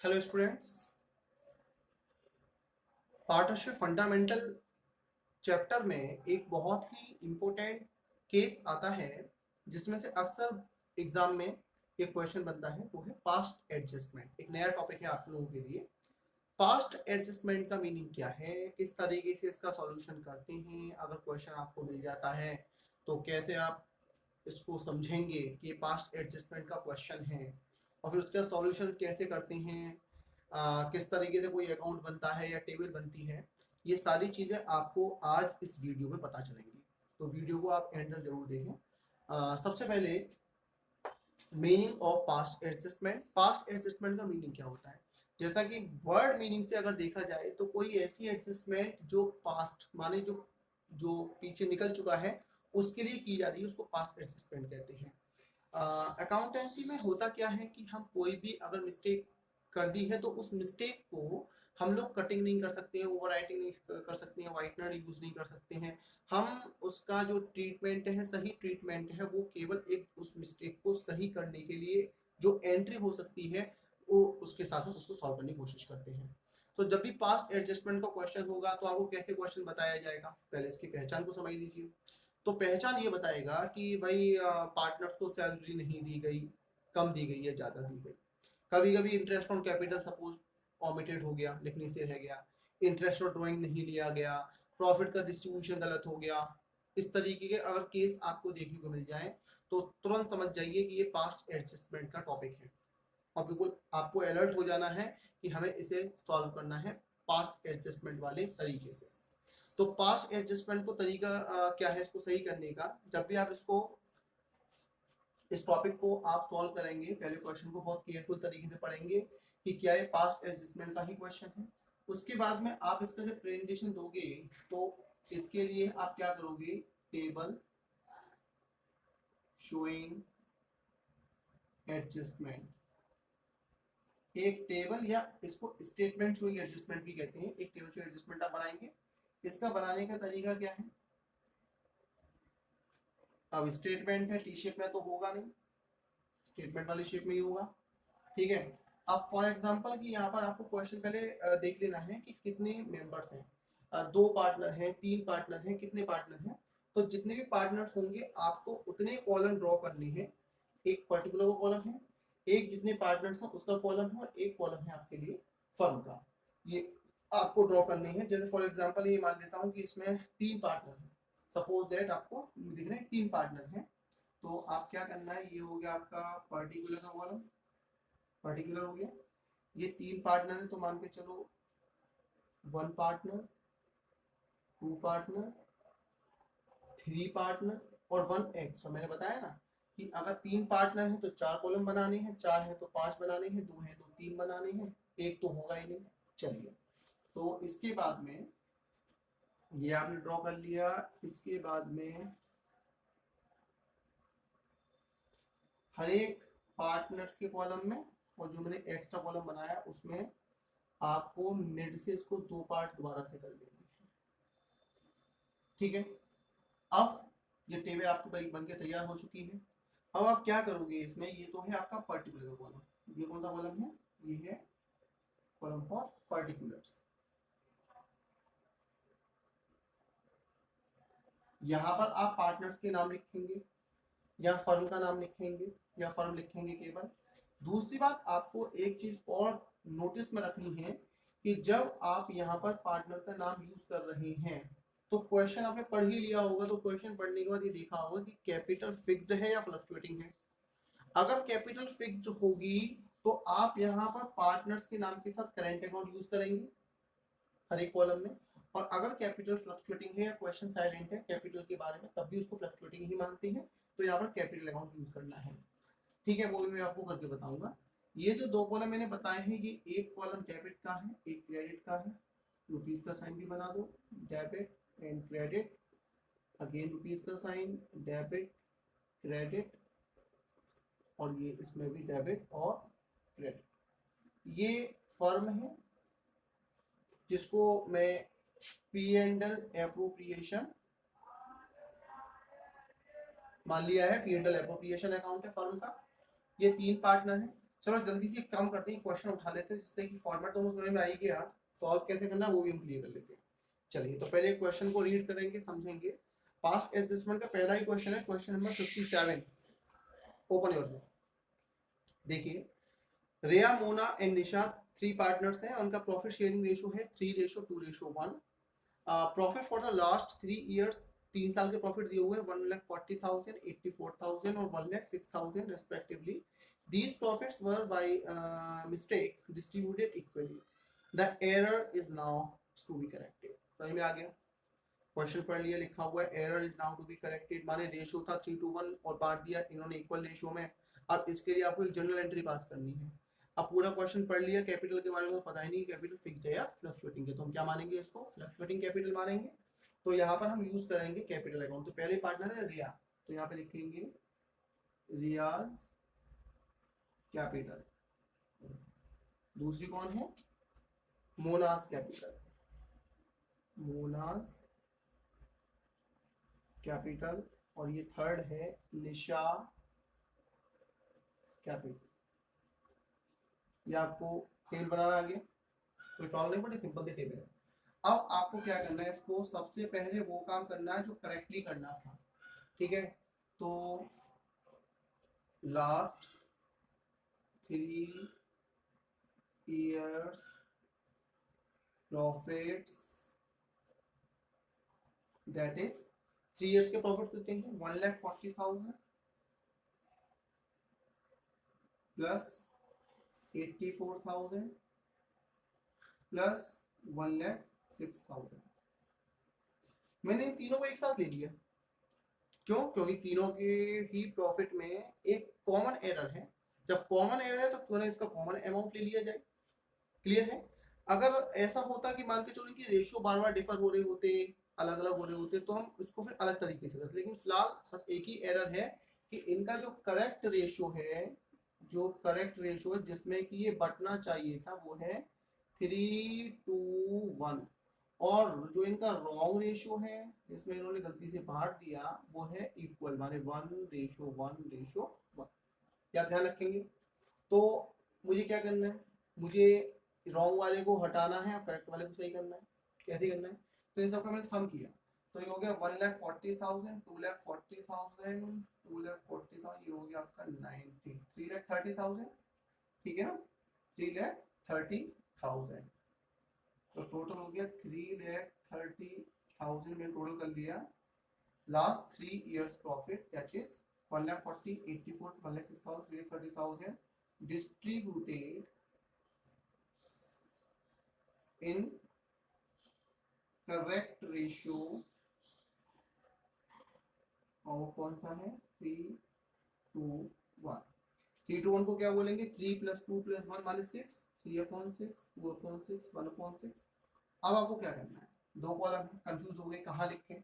Hello students, partnership fundamental chapter में एक बहुत ही इम्पोर्टेंट केस आता है जिसमें से अक्सर एग्जाम में एक क्वेश्चन बनता है, वो है पास्ट एडजस्टमेंट। एक नया टॉपिक है आप लोगों के लिए। पास्ट एडजस्टमेंट का मीनिंग क्या है, किस तरीके से इसका सॉल्यूशन करते हैं, अगर क्वेश्चन आपको मिल जाता है तो कैसे आप इसको समझेंगे कि पास्ट एडजस्टमेंट का क्वेश्चन है, और फिर उसका सॉल्यूशन कैसे करते हैं, किस तरीके से कोई अकाउंट बनता है या टेबल बनती है। ये सारी चीज़ें आपको आज इस वीडियो में पता चलेंगी, तो वीडियो को आप एंड तक जरूर देखें। सबसे पहले मीनिंग ऑफ पास्ट एडजस्टमेंट का मीनिंग क्या होता है। जैसा कि वर्ड मीनिंग से अगर देखा जाए तो कोई ऐसी एडजस्टमेंट जो पास्ट माने जो जो पीछे निकल चुका है उसके लिए की जा रही है, उसको पास्ट एडजस्टमेंट कहते हैं। अकाउंटेंसी में होता क्या है कि हम कोई भी अगर मिस्टेक कर दी है तो उस मिस्टेक को हम लोग कटिंग नहीं कर सकते हैं, ओवर राइटिंग नहीं कर सकते हैं, वाइटनर यूज नहीं कर सकते हैं। हम उसका जो ट्रीटमेंट है, सही ट्रीटमेंट है, वो केवल एक उस मिस्टेक को सही करने के लिए जो एंट्री हो सकती है वो उसके साथ हम उसको सॉल्व करने की कोशिश करते हैं। तो जब भी पास्ट एडजस्टमेंट का क्वेश्चन होगा तो आपको कैसे क्वेश्चन बताया जाएगा, पहले इसकी पहचान को समझ लीजिए। तो पहचान ये बताएगा कि भाई पार्टनर्स को सैलरी नहीं दी गई, कम दी गई या ज़्यादा दी गई। कभी कभी interest on capital suppose omitted हो गया, लिखने से रह गया, इंटरेस्ट ऑन ड्राइंग नहीं लिया गया, प्रॉफिट का डिस्ट्रीब्यूशन गलत हो गया। इस तरीके के अगर केस आपको देखने को मिल जाए तो तुरंत समझ जाइए कि ये पास्ट एडजस्टमेंट का टॉपिक है, और बिल्कुल आपको अलर्ट हो जाना है कि हमें इसे सॉल्व करना है पास्ट एडजस्टमेंट वाले तरीके से। तो पास्ट एडजस्टमेंट को तरीका क्या है इसको सही करने का। जब भी आप इस टॉपिक को आप सॉल्व करेंगे, पहले क्वेश्चन को बहुत केयरफुल तरीके से पढ़ेंगे कि क्या ये पास्ट एडजस्टमेंट का ही क्वेश्चन है। उसके बाद में आप इसका जब प्रेजेंटेशन दोगे तो इसके लिए आप क्या करोगे, टेबल शोइंग एडजस्टमेंट, एक टेबल या इसको स्टेटमेंट शोइंग एडजस्टमेंट भी कहते हैं, एक टेबल शोइंग एडजस्टमेंट आप बनाएंगे। इसका बनाने का तरीका क्या है, अब स्टेटमेंट है, टी शेप में तो होगा नहीं, स्टेटमेंट वाली शेप में ही होगा। ठीक है। अब फॉर एग्जांपल कि यहाँ पर आपको क्वेश्चन पहले देख लेना है कि कितने मेंबर्स हैं, दो पार्टनर हैं, तीन पार्टनर हैं, कितने पार्टनर हैं। तो जितने भी पार्टनर्स होंगे आपको उतने कॉलम ड्रॉ करने हैं। एक पर्टिकुलर कॉलम है, एक जितने पार्टनर्स हैं उसका कॉलम है, और एक कॉलम है आपके लिए फर्म का। ये आपको ड्रॉ करने हैं। जैसे फॉर एग्जांपल ये मान लेता हूँ कि इसमें तीन पार्टनर हैं, सपोज दैट आपको दिख रहे हैं तीन पार्टनर हैं। तो आप क्या करना है, ये हो गया आपका पर्टिकुलर का कॉलम, पर्टिकुलर हो गया। ये तीन पार्टनर है तो मान के चलो one partner, two partner, three partner और वन एक्स्ट्रा। मैंने बताया ना कि अगर तीन पार्टनर है तो चार कॉलम बनाने हैं, चार है तो पांच बनाने हैं, दो है तो तीन बनाने हैं, एक तो होगा ही नहीं। चलिए, तो इसके बाद में ये आपने ड्रॉ कर लिया। इसके बाद में हर एक पार्टनर के कॉलम में, और जो मैंने एक्स्ट्रा कॉलम बनाया उसमें आपको मिड से इसको दो पार्ट दोबारा से कर लेंगे। ठीक है। अब ये टेबल आपको बन के तैयार हो चुकी है। अब आप क्या करोगे इसमें, ये तो है आपका पर्टिकुलर कॉलम, ये कौन सा कॉलम है, ये है कॉलम फॉर पर्टिकुलर्स। यहाँ पर आप पार्टनर्स के नाम लिखेंगे या फर्म का नाम लिखेंगे या फर्म लिखेंगे केवल। दूसरी बात आपको एक चीज और नोटिस में रखनी है कि जब आप यहाँ पर पार्टनर का नाम यूज कर रहे हैं तो क्वेश्चन आपने पढ़ ही लिया होगा, तो क्वेश्चन पढ़ने के बाद ये देखा होगा कि कैपिटल फिक्स्ड है या फ्लक्चुएटिंग है। अगर कैपिटल फिक्स्ड होगी तो आप यहाँ पर पार्टनर्स के नाम के साथ करेंट अकाउंट यूज करेंगे हर एक कॉलम में। और अगर कैपिटल फ्लक्चुएटिंग है या क्वेश्चन साइलेंट है कैपिटल के बारे में, तब भी उसको फ्लक्चुएटिंग ही मानते हैं, तो यहाँ पर कैपिटल अकाउंट यूज करना है। ठीक है, वो भी मैं आपको करके बताऊंगा। ये जो दो कॉलम मैंने बताए हैं, ये एक कॉलम डेबिट का है, एक क्रेडिट का है। रुपीज का साइन भी बना दो, debit and credit, again rupees का साइन, डेबिट क्रेडिट, और ये इसमें भी डेबिट और क्रेडिट। ये फर्म है जिसको मैं पी एंड एल एप्रोप्रिएशन मान लिया है, P and L appropriation account है फर्म का। ये तीन पार्टनर है, चलो जल्दी से काम करते हैं, क्वेश्चन उठा लेते हैं जिससे कि फॉर्मेट तो समझ में आएगी यार, सॉल्व कैसे करना है वो भी हम क्लियर कर लेते हैं। चलिए तो पहले क्वेश्चन को रीड करेंगे, समझेंगे। पास्ट एडजस्टमेंट का पहला ही क्वेश्चन है, question number 57। Open your book. देखिए, रिया, मोना एंड निशा 3 पार्टनर्स हैं, उनका प्रॉफिट शेयरिंग रेशियो है 3:2:1। Profit for the last 3 years, 3 साल के प्रॉफिट दिए हुए हैं 1,40,000, 84,000 और 1,06,000 respectively. These profits were by mistake distributed equally. The error is now to be corrected. समझ में आ गया? क्वेश्चन पढ़ लिया, लिखा हुआ है error is now to be corrected, माने रेशियो था 3:1 और बांट दिया इन्होंने इक्वल रेशियो में। अब इसके लिए आपको एक जनरल एंट्री पास करनी है। अब पूरा क्वेश्चन पढ़ लिया, कैपिटल के बारे में तो पता ही नहीं कैपिटल फिक्स्ड है या फ्लक्चुएटिंग है, तो हम क्या मानेंगे, इसको फ्लक्चुएटिंग कैपिटल मानेंगे। तो यहाँ पर हम यूज करेंगे कैपिटल अकाउंट। तो पहले पार्टनर है रिया, तो यहाँ पे लिखेंगे रियाज कैपिटल। दूसरी कौन है, मोनास कैपिटल, मोनास कैपिटल। और ये थर्ड है निशा कैपिटल। ये आपको टेबल बनाना आ गया, कोई प्रॉब्लम नहीं, बड़ी सिंपल सी टेबल है। अब आपको क्या करना है, इसको सबसे पहले वो काम करना है जो करेक्टली करना था, ठीक है। तो last 3 years profits, that is 3 years के प्रॉफिट कितने हैं, 1,40,000 प्लस 84,000 प्लस 1,06,000। मैंने इन तीनों को एक साथ ले लिया, क्यों, क्योंकि तीनों के ही प्रॉफिट में एक कॉमन एरर है। जब कॉमन एरर है तो क्यों ना इसका कॉमन अमाउंट ले लिया जाए। क्लियर है? अगर ऐसा होता कि मान के चलो कि रेशियो बार बार डिफर हो रहे होते, अलग अलग हो रहे होते, तो हम इसको फिर अलग तरीके से करते, लेकिन फिलहाल एक ही एरर है कि इनका जो करेक्ट रेशियो है, जो करेक्ट रेशियो है जिसमें कि ये बटना चाहिए था वो है 3:1, और जो इनका रॉन्ग रेशियो है जिसमें इन्होंने गलती से बांट दिया वो है इक्वल, माने 1:1:1। क्या ध्यान रखेंगे? तो मुझे क्या करना है, मुझे रॉन्ग वाले को हटाना है, करेक्ट वाले को सही करना है। कैसे करना है, तो इन सबका मैंने सम किया, तो ये हो गया 1,40,000, 2,40,000, 2,40,000, ये हो गया आपका 90, 3,30,000, ठीक है ना, 3,30,000। तो टोटल हो गया 3,30,000 में टोटल कर लिया। Last 3 years profit that is 1,40,000, 84,000, 1,06,000, 3,30,000 distributed in correct ratio और कौन सा है 3:1। 3:1 को क्या बोलेंगे, 3 + 2 + 1 माने 6, 3/6, 2/6, 1/6। अब आपको क्या करना है, दो कॉलम है, कंफ्यूज हो गए कहाँ लिखें।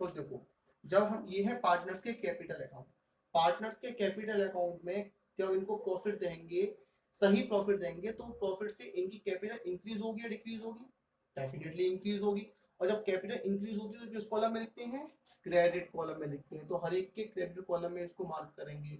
तो देखो, जब हम, ये है पार्टनर्स के कैपिटल अकाउंट, पार्टनर्स के कैपिटल अकाउंट में जब इनको प्रॉफिट देंगे, सही प्रॉफिट देंगे, तो प्रॉफिट से इनकी कैपिटल इंक्रीज होगी या डिक्रीज होगी, डेफिनेटली इंक्रीज होगी। और जब कैपिटल इंक्रीज होगी तो किस कॉलम में लिखते हैं, क्रेडिट कॉलम में लिखते हैं, तो हर एक के क्रेडिट कॉलम में इसको मार्क करेंगे,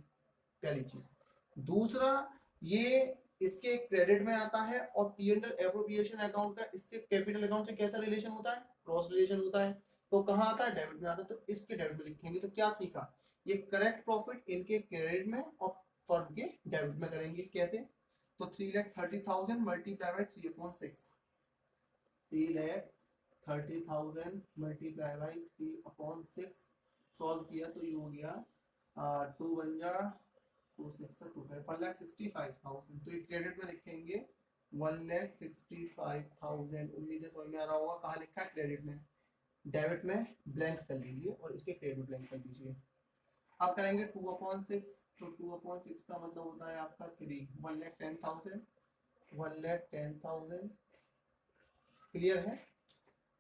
पहली चीज। दूसरा, ये इसके क्रेडिट में आता है, और P&L एप्रोप्रिएशन अकाउंट का इससे कैपिटल अकाउंट से कैसा रिलेशन होता है, क्रॉस रिलेशन होता है, तो कहाँ आता है, डेबिट में आता है, तो इसके डेबिट में लिखेंगे। तो क्या सीखा, ये करेक्ट प्रॉफिट इनके क्रेडिट में और फर्म के डेबिट में करेंगे, कैसे, तो 3,30,000 multiply by 3/6, 3,30,000 multiply by 3/6 solve किया तो ये हो गया 2 बन जा 2 6 2 1,65,000। तो ये क्रेडिट में लिखेंगे 1,65,000। उम्मीद है समझ में आ रहा होगा, कहाँ लिखा है, क्रेडिट में। डेबिट में ब्लैंक कर लीजिए और इसके क्रेडिट ब्लैंक कर लीजिए। अब करेंगे 2/6, तो 2/6 का मतलब होता है आपका 3, 1,10,000, 1,10,000। क्लियर है?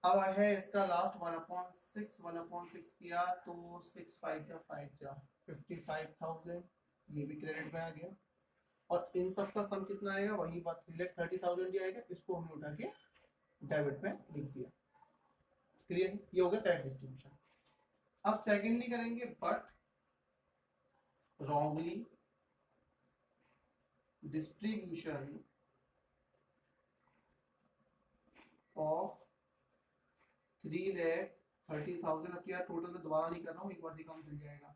अब है इसका लास्ट 1/6, 1/6 किया तो 6 5 जा 55,000, ये भी क्रेडिट में आ गया। और इन सब का सम कितना आएगा, वही बात 3,30,000 ही आएगा, इसको हमने उठा के डेबिट में लिख दिया। क्लियर? ये हो गया करेक्ट डिस्ट्रीब्यूशन। अब सेकेंडली करेंगे बट wrongly डिस्ट्रीब्यूशन ऑफ 3,30,000, अब यार टोटल में दोबारा नहीं कर रहा हूँ, एक बार देखा चल जाएगा,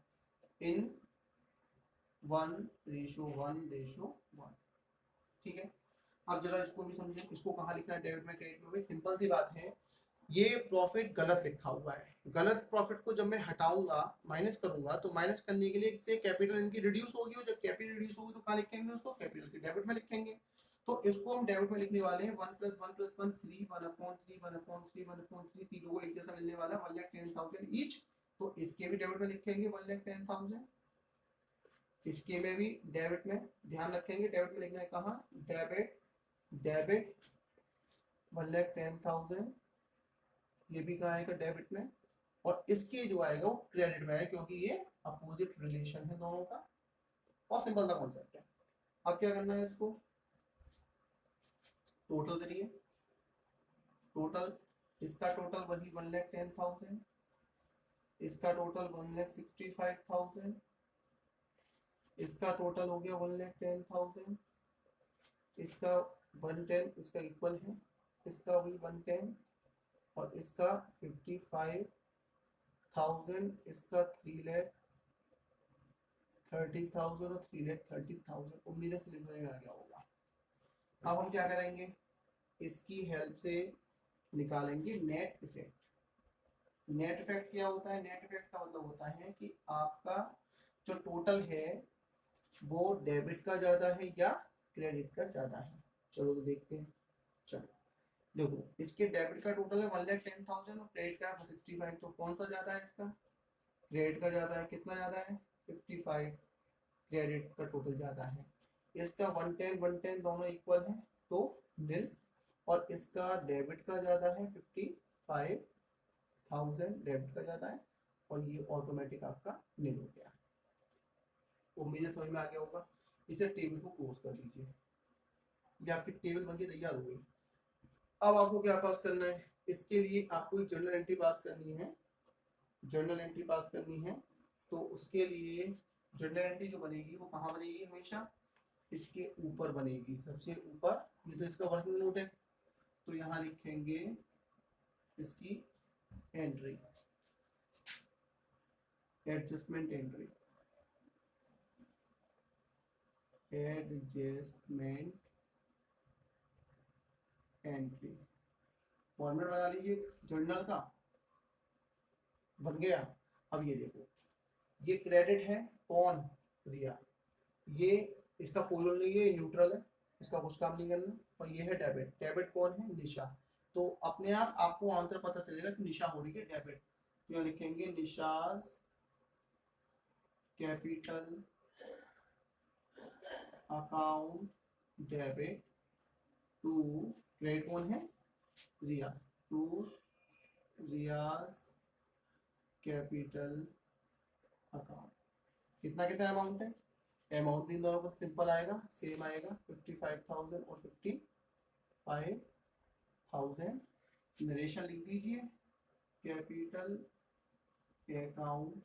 इन 1:1:1। ठीक है, अब जरा इसको भी समझें, इसको कहाँ लिखना है, डेबिट में क्रेडिट में। सिंपल सी बात है, ये प्रॉफिट गलत लिखा हुआ है। गलत प्रॉफिट को जब मैं हटाऊंगा, माइनस करूंगा, तो माइनस करने के लिए से कैपिटल इनकी रिड्यूस होगी, और जब कैपिटल रिड्यूस होगी तो कहाँ लिखेंगे उसको, कैपिटल के डेबिट में लिखेंगे। तो इसको हम डेबिट में लिखने वाले हैं 1+1+1 3 1/3 1/3 1/3, तीनों को एक जैसा मिलने वाला है 1,10,000 ईच। तो इसके भी डेबिट में लिखेंगे 1,10,000, इसके में भी डेबिट में, ध्यान रखेंगे डेबिट में लिखना है कहाँ, डेबिट डेबिट 1,10,000, ये भी कहाँ आएगा, डेबिट में। और इसके जो आएगा वो क्रेडिट में है, क्योंकि ये अपोजिट रिलेशन है दोनों का। और सिंपल सा कॉन्सेप्ट है। अब क्या करना है, इसको टोटल करिए, टोटल, इसका टोटल वही 1,10,000, इसका टोटल 1,65,000, इसका टोटल हो गया 1,10,000, इसका 110, इसका इक्वल है, इसका भी 110, और इसका 55,000, इसका 3,30,000 और 3,30,000। उम्मीद है समझ में आ गया होगा। अब हम क्या करेंगे, इसकी हेल्प से निकालेंगे नेट इफेक्ट। नेट इफेक्ट क्या होता है, नेट इफेक्ट का मतलब होता है कि आपका जो टोटल है वो डेबिट का ज्यादा है या क्रेडिट का ज्यादा है। चलो तो देखते हैं। चलो देखो, इसके डेबिट का टोटल है 1,10,000 और क्रेडिट का 65, तो कौन सा ज्यादा है, इसका क्रेडिट का ज्यादा है। कितना ज्यादा है, 55, क्रेडिट का टोटल ज्यादा है। इसका 110 110 दोनों इक्वल है, तो निल। और इसका डेबिट का ज्यादा है 55,000, डेबिट का ज्यादा है, और ये ऑटोमेटिक आपका निल हो गया। उम्मीद है समझ में आ गया होगा। इसे टेबल को क्लोज कर दीजिए, ये आपकी टेबल बनके तैयार हो गई। अब आपको क्या पास करना है, इसके लिए आपको एक जर्नल एंट्री पास करनी है, जर्नल एंट्री पास करनी है। तो उसके लिए जर्नल एंट्री जो बनेगी वो कहाँ बनेगी, हमेशा इसके ऊपर बनेगी, सबसे ऊपर। ये तो इसका वर्किंग नोट है, तो यहाँ लिखेंगे इसकी entry, adjustment entry, adjustment entry. Format बना लीजिए जर्नल का, बन गया। अब ये देखो, ये क्रेडिट है, कौन, रिया, ये इसका कोई रोल नहीं है, न्यूट्रल है, इसका कुछ काम नहीं करना। और ये है डेबिट, डेबिट कौन है, निशा। तो अपने आप आपको आंसर पता चलेगा कि निशा हो रही है डेबिट। तो यहाँ लिखेंगे Nisha's capital account debit to, credit कौन है, Riya, to Riya's capital account. कितना कितना अमाउंट है, अमाउंट इन दोनों को सिंपल आएगा, सेम आएगा, 55,000 और 55,000। नरेशन लिख दीजिए, capital account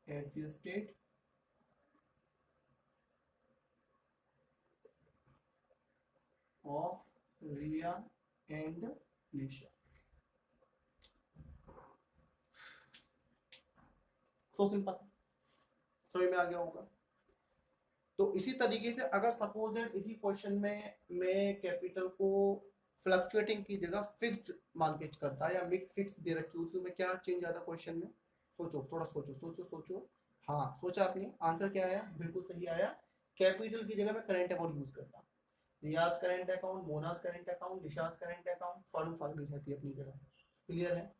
adjusted of Ria and Nisha. So simple, समझ में आ गया होगा। तो इसी तरीके से अगर सपोज है इसी क्वेश्चन में मैं कैपिटल को फ्लक्चुएटिंग की जगह फिक्स्ड मान के करता है, या मिक्स फिक्स दे रखी होती, तो मैं क्या चेंज आता क्वेश्चन में, सोचो थोड़ा, सोचो सोचो सोचो। हाँ सोचा आपने, आंसर क्या आया, बिल्कुल सही आया। कैपिटल की जगह मैं करंट अकाउंट यूज करता, Riya's current account, Mona's current account, Nisha's current account, firm firm रहती है अपनी जगह। क्लियर है।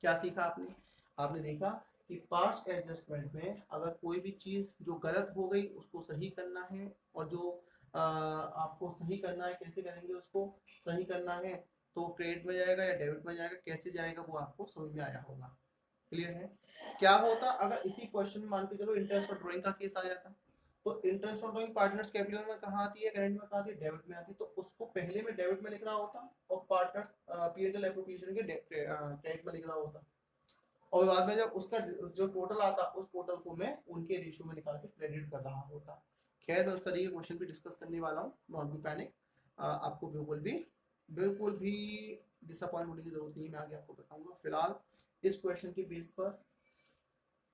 क्या सीखा आपने, आपने देखा कि पास्ट एडजस्टमेंट में अगर कोई भी चीज जो गलत हो गई उसको सही करना है, और जो आपको सही करना है, कैसे करेंगे उसको सही करना है, तो क्रेडिट में जाएगा या डेबिट में जाएगा, कैसे जाएगा वो आपको समझ में आया होगा। क्लियर है। क्या होता अगर इसी क्वेश्चन में मान के चलो इंटरेस्ट और ड्राइंग का केस आ जाता, तो इंटरेस्ट और ड्राइंग पार्टनर्स कैपिटल में कहाँ आती है, करंट में कहाँ आती है, डेबिट में आती है। तो उसको पहले में डेबिट में लिख रहा होता, और पार्टनर्स पी&एल एप्रोप्रिएशन के क्रेडिट में लिख रहा होता, और बाद में जब उसका जो टोटल आता उस टोटल को मैं उनके रेशियो में निकाल के क्रेडिट कर रहा होता। खैर मैं उस तरीके के क्वेश्चन भी डिस्कस करने वाला हूँ, नॉट बी पैनिक। आपको बिल्कुल भी डिसअपॉइंट होने की जरूरत नहीं है, मैं आगे आपको बताऊंगा। फिलहाल इस क्वेश्चन के बेस पर,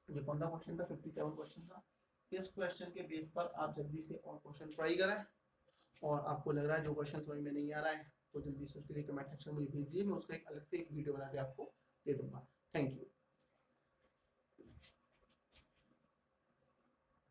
ये कौन सा क्वेश्चन था, 57 क्वेश्चन था, इस क्वेश्चन के बेस पर आप जल्दी से और क्वेश्चन ट्राई करें, और आपको लग रहा है जो क्वेश्चन समझ में नहीं आ रहा है तो जल्दी से उसके लिए कमेंट सेक्शन में भेजिए, मैं उसका एक अलग से एक वीडियो बना के आपको दे दूंगा। Thank you.